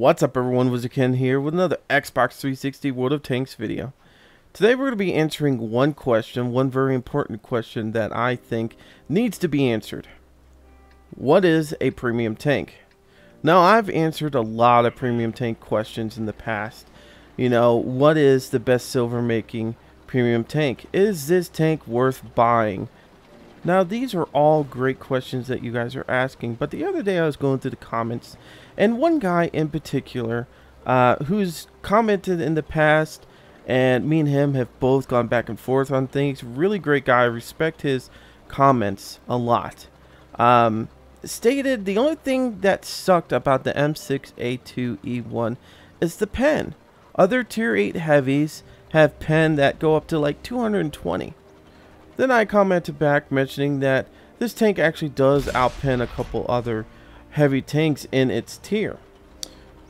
What's up everyone, WizardKen here with another Xbox 360 World of Tanks video. Today we're going to be answering one question, one very important question that I think needs to be answered. What is a premium tank? Now, I've answered a lot of premium tank questions in the past. You know, what is the best silver making premium tank? Is this tank worth buying? Now, these are all great questions that you guys are asking, but the other day I was going through the comments, and one guy in particular who's commented in the past, and me and him have both gone back and forth on things. Really great guy. I respect his comments a lot. Stated the only thing that sucked about the M6A2E1 is the pen. Other tier 8 heavies have pen that go up to like 220. Then I commented back mentioning that this tank actually does outpen a couple other heavy tanks in its tier.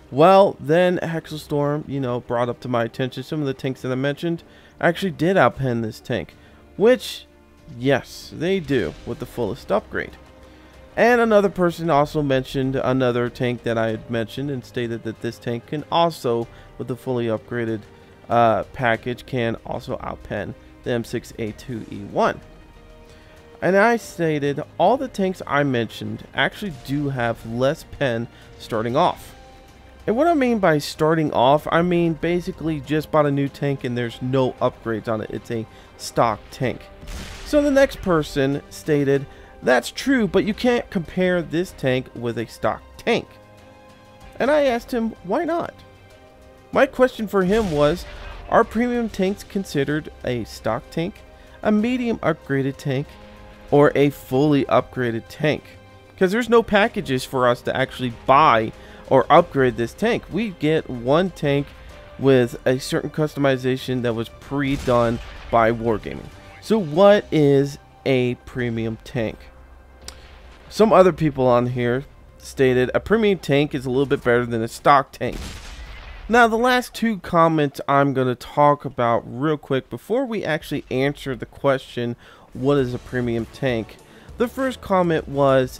Well, then Hexelstorm, you know, brought up to my attention some of the tanks that I mentioned actually did outpen this tank, which, yes, they do with the fullest upgrade. And another person also mentioned another tank that I had mentioned and stated that this tank can also, with the fully upgraded package, can also outpen the M6A2E1. And I stated all the tanks I mentioned actually do have less pen starting off. And what I mean by starting off, I mean basically just bought a new tank and there's no upgrades on it. It's a stock tank. So the next person stated, that's true, but you can't compare this tank with a stock tank. And I asked him, why not? My question for him was, are premium tanks considered a stock tank, a medium upgraded tank, or a fully upgraded tank? Because there's no packages for us to actually buy or upgrade this tank. We get one tank with a certain customization that was pre-done by Wargaming. So what is a premium tank? Some other people on here stated a premium tank is a little bit better than a stock tank. Now, the last two comments I'm going to talk about real quick before we actually answer the question, what is a premium tank? The first comment was,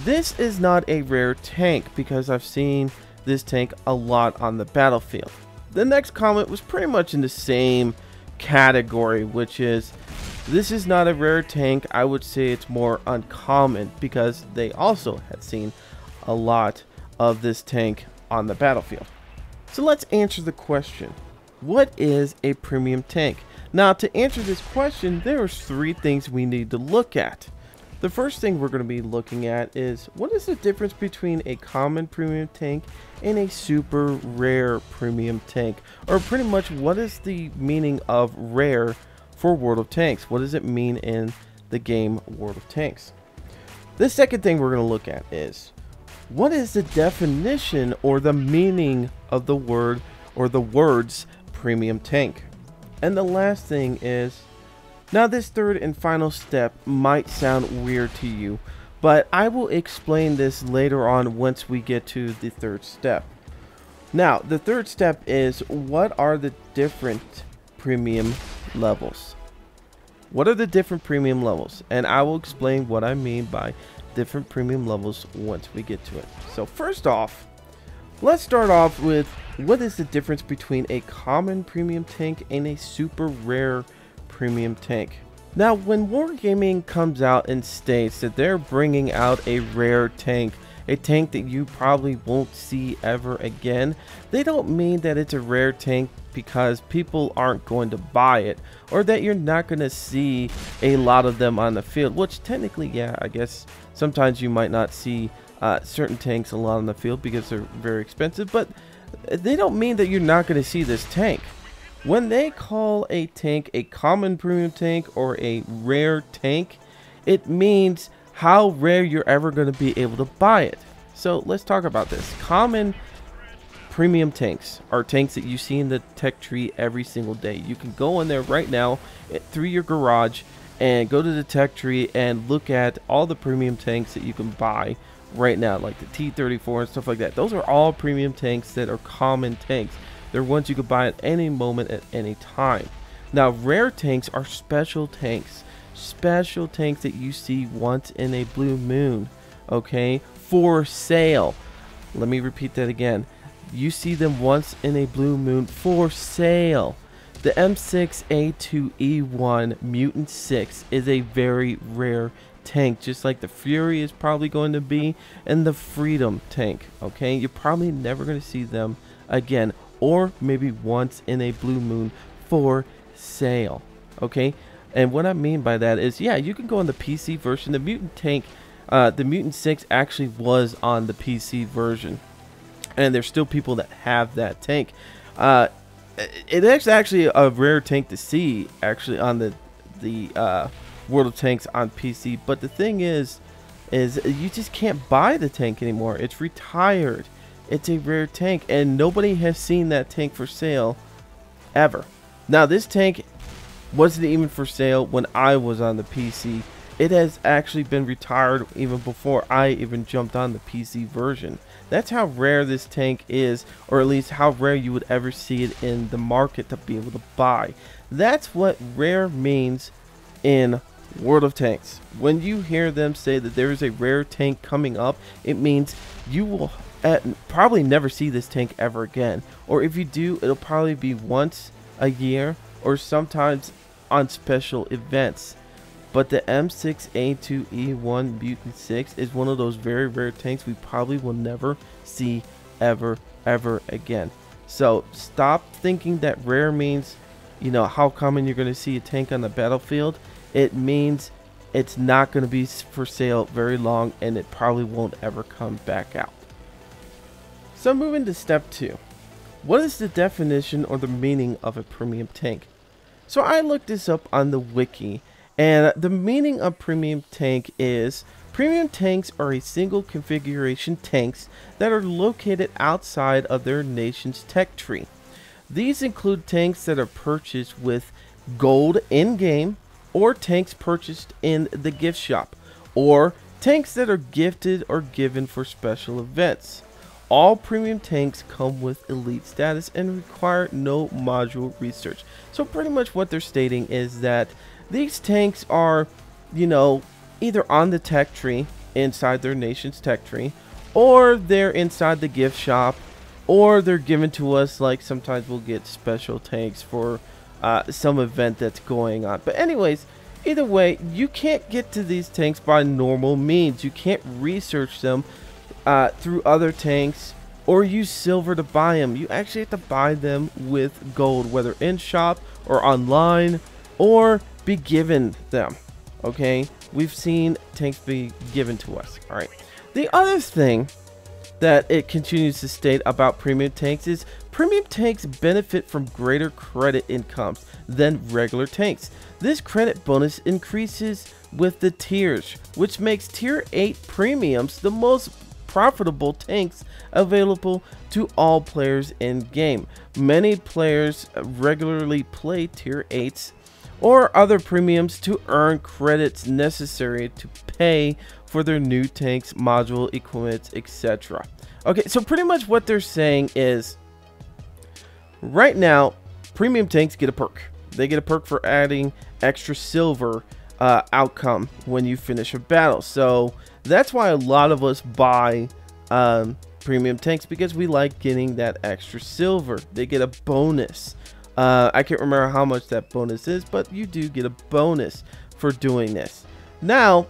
this is not a rare tank because I've seen this tank a lot on the battlefield. The next comment was pretty much in the same category, which is, this is not a rare tank. I would say it's more uncommon because they also had seen a lot of this tank on the battlefield. So let's answer the question, what is a premium tank? Now, to answer this question, there's three things we need to look at. The first thing we're going to be looking at is, what is the difference between a common premium tank and a super rare premium tank? Or pretty much, what is the meaning of rare for World of Tanks? What does it mean in the game World of Tanks? The second thing we're going to look at is, what is the definition or the meaning of the word or the words premium tank? And the last thing is, now this third and final step might sound weird to you, but I will explain this later on once we get to the third step. Now, the third step is, what are the different premium levels? What are the different premium levels? And I will explain what I mean by different premium levels once we get to it. So first off, let's start off with, what is the difference between a common premium tank and a super rare premium tank? Now, when Wargaming comes out and states that they're bringing out a rare tank, a tank that you probably won't see ever again, they don't mean that it's a rare tank because people aren't going to buy it, or that you're not going to see a lot of them on the field, which technically, yeah, I guess sometimes you might not see certain tanks a lot on the field because they're very expensive, but they don't mean that you're not going to see this tank. When they call a tank a common premium tank or a rare tank, it means how rare you're ever going to be able to buy it. So let's talk about this. Common premium tanks are tanks that you see in the tech tree every single day. You can go in there right now through your garage and go to the tech tree and look at all the premium tanks that you can buy right now, like the T-34 and stuff like that. Those are all premium tanks that are common tanks. They're ones you could buy at any moment at any time. Now, rare tanks are special tanks that you see once in a blue moon, okay, for sale. Let me repeat that again. you see them once in a blue moon for sale. The M6A2E1 Mutant 6 is a very rare tank, just like the Fury is probably going to be, and the Freedom tank. Okay, you're probably never going to see them again, or maybe once in a blue moon for sale. Okay, and what I mean by that is, yeah, you can go on the PC version. The Mutant tank, the Mutant 6 actually was on the PC version, and there's still people that have that tank. It is actually a rare tank to see actually on the World of Tanks on PC, but the thing is you just can't buy the tank anymore. It's retired. It's a rare tank, and nobody has seen that tank for sale ever. Now, this tank wasn't even for sale when I was on the PC. It has actually been retired even before I even jumped on the PC version. That's how rare this tank is, or at least how rare you would ever see it in the market to be able to buy. That's what rare means in World of Tanks. When you hear them say that there is a rare tank coming up, it means you will probably never see this tank ever again. Or if you do, it'll probably be once a year, or sometimes on special events. But the M6A2E1 Mutant 6 is one of those very rare tanks we probably will never see ever again. So stop thinking that rare means, you know, how common you're going to see a tank on the battlefield. It means it's not going to be for sale very long, and it probably won't ever come back out. So moving to step 2. What is the definition or the meaning of a premium tank? So I looked this up on the wiki, and the meaning of premium tank is premium tanks are a single configuration tanks that are located outside of their nation's tech tree. These include tanks that are purchased with gold in-game, or tanks purchased in the gift shop, or tanks that are gifted or given for special events. All premium tanks come with elite status and require no module research. So pretty much what they're stating is that these tanks are, you know, either on the tech tree, inside their nation's tech tree, or they're inside the gift shop, or they're given to us, like sometimes we'll get special tanks for some event that's going on. But anyways, either way, you can't get to these tanks by normal means. You can't research them through other tanks or use silver to buy them. You actually have to buy them with gold, whether in shop or online, or be given them. Okay, we've seen tanks be given to us. All right, the other thing that it continues to state about premium tanks is premium tanks benefit from greater credit incomes than regular tanks. This credit bonus increases with the tiers, which makes tier 8 premiums the most profitable tanks available to all players in game. Many players regularly play tier 8s or other premiums to earn credits necessary to pay for their new tanks, module, equipment, etc. Okay, so pretty much what they're saying is, right now, premium tanks get a perk. They get a perk for adding extra silver outcome when you finish a battle. So that's why a lot of us buy premium tanks, because we like getting that extra silver. They get a bonus. I can't remember how much that bonus is, but you do get a bonus for doing this. Now,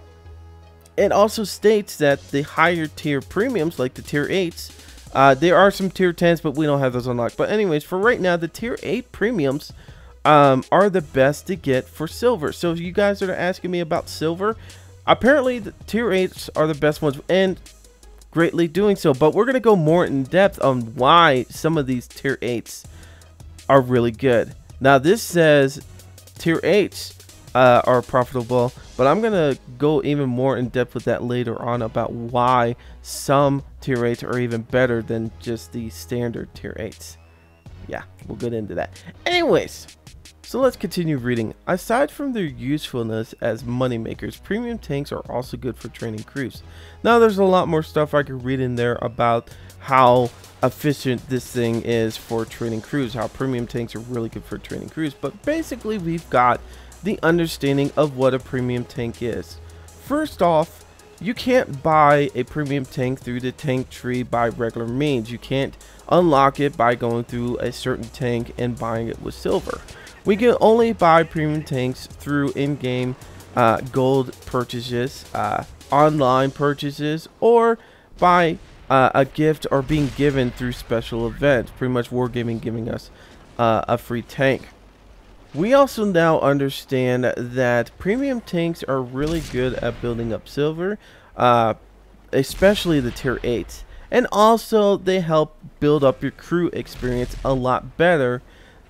it also states that the higher tier premiums, like the tier 8s, there are some tier 10s, but we don't have those unlocked. But anyways, for right now, the tier 8 premiums are the best to get for silver. So if you guys are asking me about silver, apparently the tier 8s are the best ones, and greatly doing so. But we're going to go more in depth on why some of these tier 8s are really good. Now this says tier 8s are profitable, but I'm gonna go even more in depth with that later on about why some tier 8s are even better than just the standard tier 8s. Yeah, we'll get into that. Anyways, so let's continue reading. Aside from their usefulness as moneymakers, premium tanks are also good for training crews. Now there's a lot more stuff I could read in there about how efficient this thing is for training crews, how premium tanks are really good for training crews. But basically, we've got the understanding of what a premium tank is. First off, you can't buy a premium tank through the tank tree by regular means. You can't unlock it by going through a certain tank and buying it with silver. We can only buy premium tanks through in-game gold purchases, online purchases, or by a gift or being given through special events. Pretty much Wargaming giving us a free tank. We also now understand that premium tanks are really good at building up silver, especially the tier 8s. And also they help build up your crew experience a lot better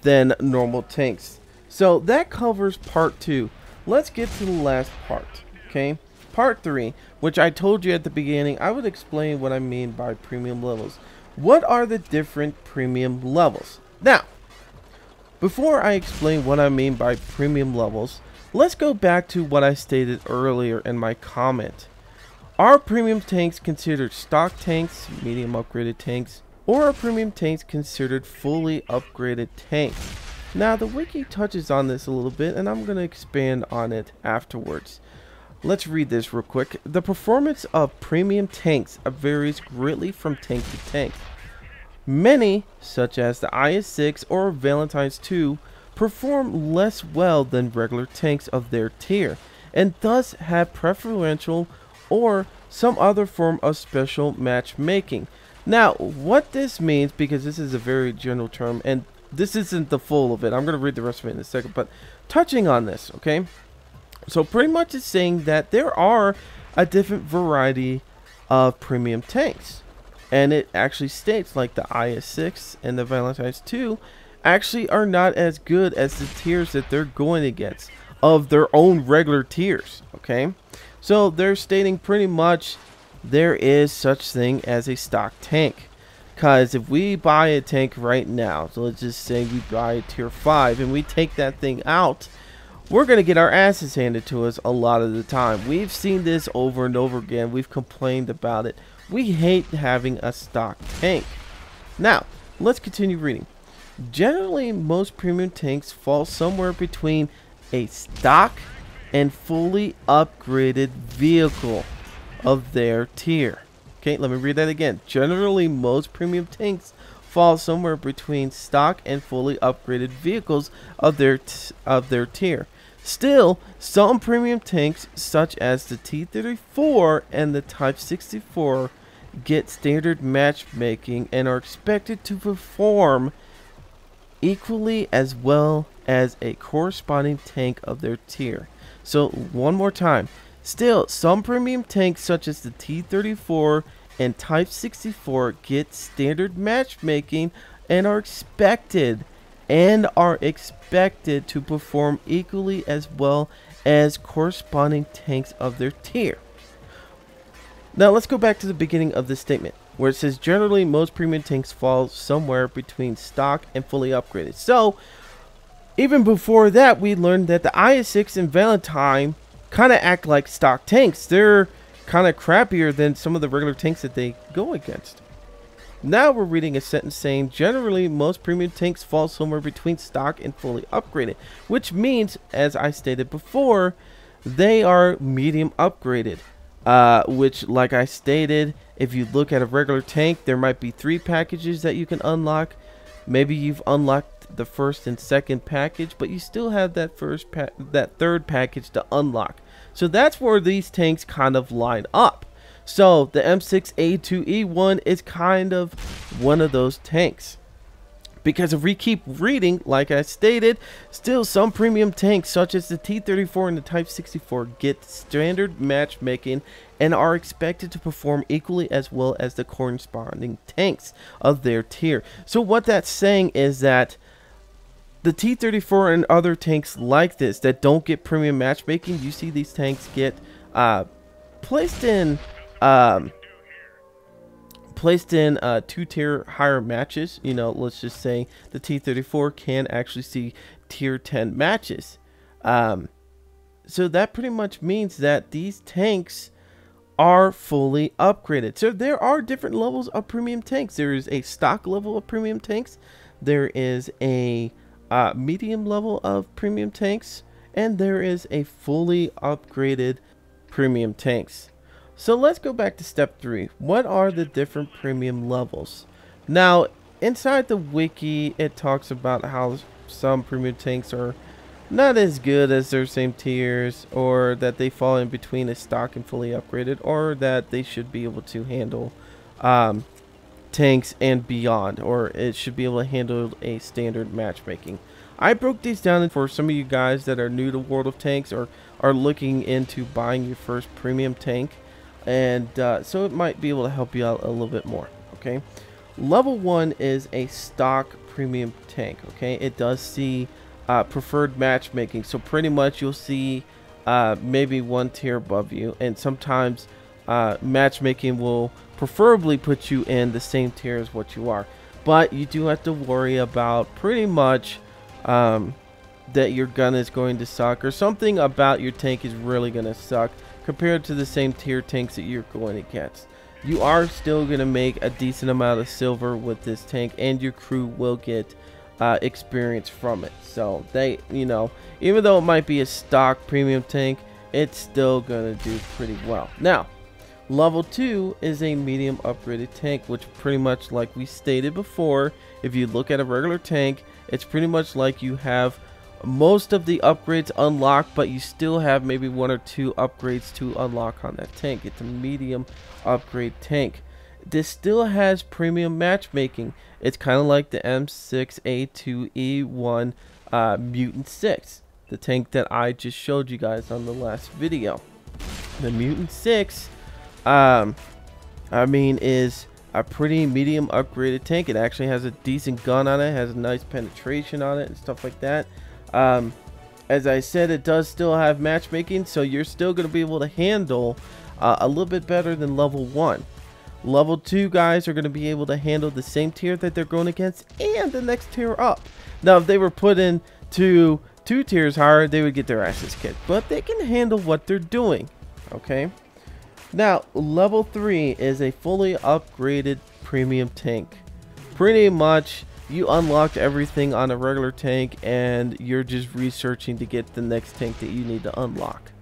than normal tanks. So that covers part 2. Let's get to the last part, okay? Part 3, which I told you at the beginning, I would explain what I mean by premium levels. What are the different premium levels? Now, before I explain what I mean by premium levels, let's go back to what I stated earlier in my comment. Are premium tanks considered stock tanks, medium upgraded tanks, or are premium tanks considered fully upgraded tanks? Now, the wiki touches on this a little bit, and I'm going to expand on it afterwards. Let's read this real quick. The performance of premium tanks varies greatly from tank to tank. Many, such as the IS-6 or Valentine's 2, perform less well than regular tanks of their tier, and thus have preferential or some other form of special matchmaking. Now, what this means, because this is a very general term, and this isn't the full of it, I'm going to read the rest of it in a second, but touching on this, okay? So pretty much it's saying that there are a different variety of premium tanks. And it actually states like the IS-6 and the Valentine's 2 actually are not as good as the tiers that they're going against of their own regular tiers, okay? So they're stating pretty much there is such thing as a stock tank. Because if we buy a tank right now, so let's just say we buy a tier 5 and we take that thing out, we're going to get our asses handed to us a lot of the time. We've seen this over and over again. We've complained about it. We hate having a stock tank. Now, let's continue reading. Generally, most premium tanks fall somewhere between a stock and fully upgraded vehicle of their tier. Okay, let me read that again. Generally, most premium tanks fall somewhere between stock and fully upgraded vehicles of their tier. Still, some premium tanks, such as the T-34 and the Type 64, get standard matchmaking and are expected to perform equally as well as a corresponding tank of their tier. So, one more time. Still, some premium tanks, such as the T-34 and Type 64, get standard matchmaking and are expected to perform equally as well as corresponding tanks of their tier. Now let's go back to the beginning of this statement where it says generally most premium tanks fall somewhere between stock and fully upgraded. So even before that, we learned that the IS-6 and Valentine kind of act like stock tanks. They're kind of crappier than some of the regular tanks that they go against. Now we're reading a sentence saying generally most premium tanks fall somewhere between stock and fully upgraded, which means, as I stated before, they are medium upgraded, which, like I stated, if you look at a regular tank, there might be 3 packages that you can unlock. Maybe you've unlocked the first and second package, but you still have that third package to unlock. So that's where these tanks kind of line up. So the M6A2E1 is kind of one of those tanks. Because if we keep reading, like I stated, still some premium tanks such as the T-34 and the Type 64 get standard matchmaking and are expected to perform equally as well as the corresponding tanks of their tier. So what that's saying is that the T-34 and other tanks like this that don't get premium matchmaking, you see these tanks get placed in 2-tier higher matches. You know, let's just say the T-34 can actually see tier 10 matches. So that pretty much means that these tanks are fully upgraded. So there are different levels of premium tanks. There is a stock level of premium tanks. There is a medium level of premium tanks. And there is a fully upgraded premium tanks. So let's go back to step 3. What are the different premium levels? Now, inside the wiki, it talks about how some premium tanks are not as good as their same tiers, or that they fall in between a stock and fully upgraded, or that they should be able to handle tanks and beyond, or it should be able to handle a standard matchmaking. I broke these down for some of you guys that are new to World of Tanks or are looking into buying your first premium tank, and so it might be able to help you out a little bit more. Okay, level 1 is a stock premium tank. Okay, it does see preferred matchmaking, so pretty much you'll see maybe one tier above you, and sometimes matchmaking will preferably put you in the same tier as what you are, but you do have to worry about pretty much that your gun is going to suck, or something about your tank is really going to suck compared to the same tier tanks that you're going against. You are still going to make a decent amount of silver with this tank, and your crew will get experience from it. So they, you know, even though it might be a stock premium tank, it's still going to do pretty well. Now, level 2 is a medium upgraded tank, which pretty much, like we stated before, if you look at a regular tank, it's pretty much like you have most of the upgrades unlocked, but you still have maybe 1 or 2 upgrades to unlock on that tank. It's a medium upgrade tank. This still has premium matchmaking. It's kind of like the M6A2E1 Mutant 6, the tank that I just showed you guys on the last video. The Mutant 6 I mean, is a pretty medium upgraded tank. It actually has a decent gun on it, has a nice penetration on it and stuff like that. As I said, it does still have matchmaking, so you're still going to be able to handle a little bit better than level 1. Level 2 guys are going to be able to handle the same tier that they're going against and the next tier up. Now, if they were put into 2 tiers higher, they would get their asses kicked, but they can handle what they're doing. Okay. Now, level 3 is a fully upgraded premium tank. Pretty much, you unlocked everything on a regular tank, and you're just researching to get the next tank that you need to unlock.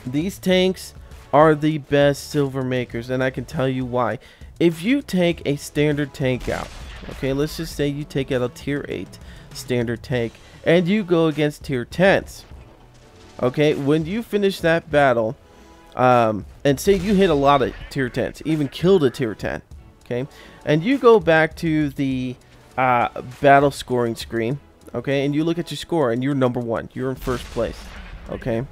These tanks are the best silver makers, and I can tell you why. If you take a standard tank out, okay, let's just say you take out a tier 8 standard tank, and you go against tier 10s. Okay, when you finish that battle, and say you hit a lot of tier 10s, even killed a tier 10, okay, and you go back to the battle scoring screen, okay, and you look at your score and you're number 1, you're in first place, okay,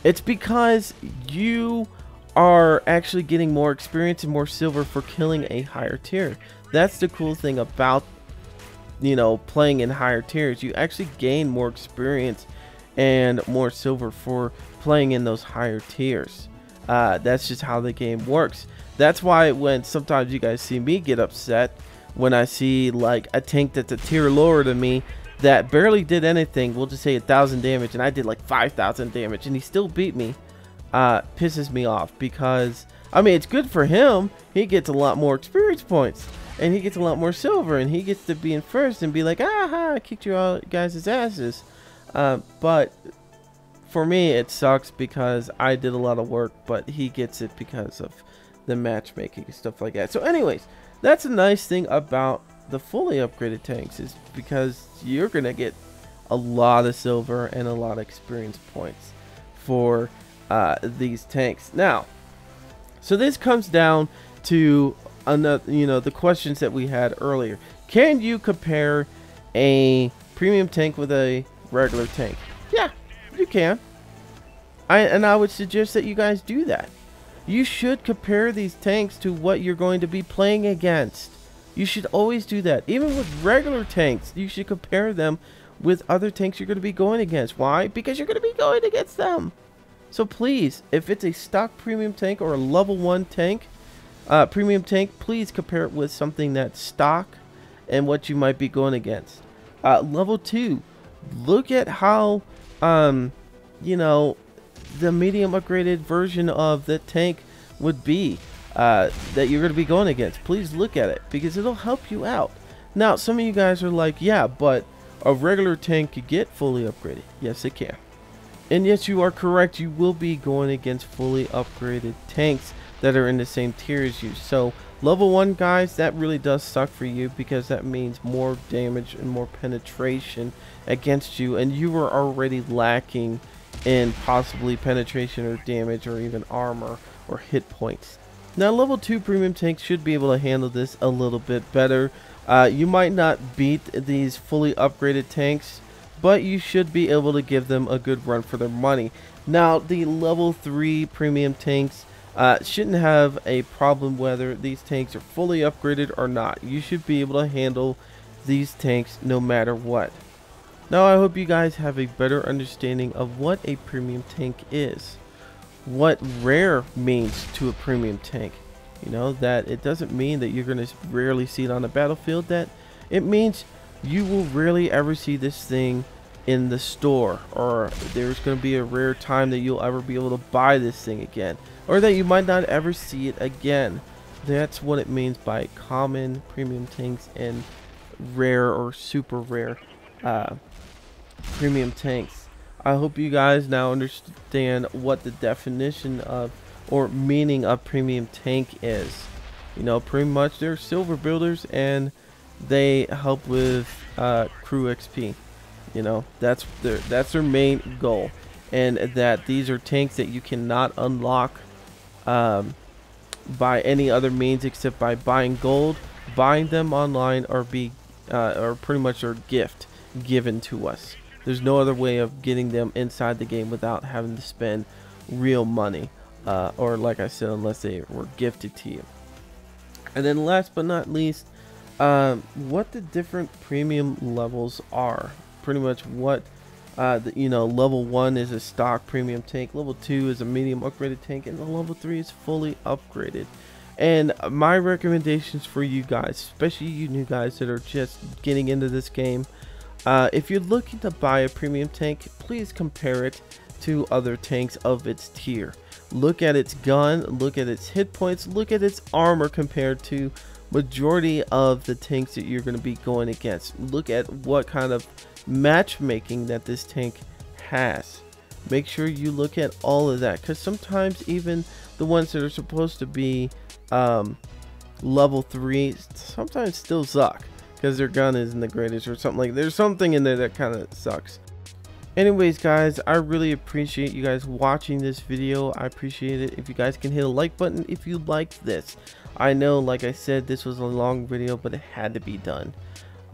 it's because you are actually getting more experience and more silver for killing a higher tier. That's the cool thing about, you know, playing in higher tiers. You actually gain more experience and more silver for playing in those higher tiers. That's just how the game works. That's why when sometimes you guys see me get upset when I see like a tank that's a tier lower than me that barely did anything, we'll just say 1,000 damage, and I did like 5,000 damage and he still beat me, pisses me off, because I mean, it's good for him. He gets a lot more experience points and he gets a lot more silver, and he gets to be in first and be like, aha, I kicked you all guys' asses. But for me, it sucks because I did a lot of work, but he gets it because of the matchmaking and stuff like that. So anyways, that's a nice thing about the fully upgraded tanks, is because you're going to get a lot of silver and a lot of experience points for these tanks. Now, so this comes down to another, you know, the questions that we had earlier. Can you compare a premium tank with a regular tank? Yeah, you can. I would suggest that you guys do that. You should compare these tanks to what you're going to be playing against. You should always do that. Even with regular tanks, you should compare them with other tanks you're going to be going against. Why? Because you're going to be going against them. So please, if it's a stock premium tank or a level 1 tank, premium tank, please compare it with something that's stock and what you might be going against. Level 2, look at how, you know, the medium upgraded version of the tank would be that you're going to be going against. Please look at it, because it'll help you out. Now, some of you guys are like, yeah, but a regular tank could get fully upgraded. Yes, it can. And yes, you are correct. You will be going against fully upgraded tanks that are in the same tier as you. So Level 1 guys, that really does suck for you because that means more damage and more penetration against you, and you were already lacking in possibly penetration or damage or even armor or hit points. Now level 2 premium tanks should be able to handle this a little bit better. You might not beat these fully upgraded tanks, but you should be able to give them a good run for their money. Now the level 3 premium tanks shouldn't have a problem whether these tanks are fully upgraded or not. You should be able to handle these tanks no matter what. Now I hope you guys have a better understanding of what a premium tank is, what rare means to a premium tank. You know, that it doesn't mean that you're going to rarely see it on the battlefield. That it means you will rarely ever see this thing in the store, or there's going to be a rare time that you'll ever be able to buy this thing again, or that you might not ever see it again. That's what it means by common premium tanks and rare or super rare premium tanks. I hope you guys now understand what the definition of or meaning of premium tank is. You know, pretty much they're silver builders and they help with crew XP. You know, that's their main goal, and that these are tanks that you cannot unlock by any other means except by buying gold, buying them online, or pretty much a gift given to us. There's no other way of getting them inside the game without having to spend real money, or like I said, unless they were gifted to you. And then last but not least, what the different premium levels are. Pretty much what you know, level 1 is a stock premium tank, level 2 is a medium upgraded tank, and the level 3 is fully upgraded. And my recommendations for you guys, especially you new guys that are just getting into this game, if you're looking to buy a premium tank, please compare it to other tanks of its tier. Look at its gun, look at its hit points, look at its armor compared to majority of the tanks that you're going to be going against. Look at what kind of matchmaking that this tank has. Make sure you look at all of that, because sometimes even the ones that are supposed to be level 3 sometimes still suck because their gun isn't the greatest or something. Like there's something in there that kind of sucks. Anyways guys, I really appreciate you guys watching this video. I appreciate it if you guys can hit a like button if you liked this. I know, like I said, this was a long video, but it had to be done.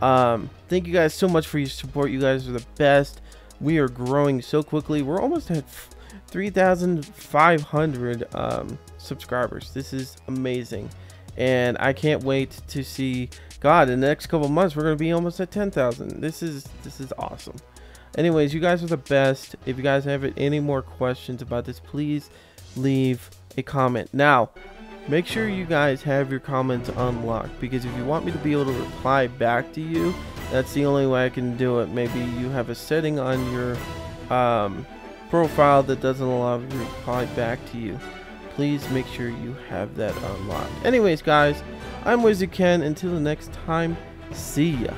Thank you guys so much for your support. You guys are the best. We are growing so quickly. We're almost at 3,500 subscribers. This is amazing, and I can't wait to see, God, in the next couple months we're going to be almost at 10,000. This is awesome. Anyways, you guys are the best. If you guys have any more questions about this, please leave a comment. Now make sure you guys have your comments unlocked, because if you want me to be able to reply back to you, that's the only way I can do it. Maybe you have a setting on your profile that doesn't allow me to reply back to you. Please make sure you have that unlocked. Anyways guys, I'm WizardKen. Until the next time, see ya.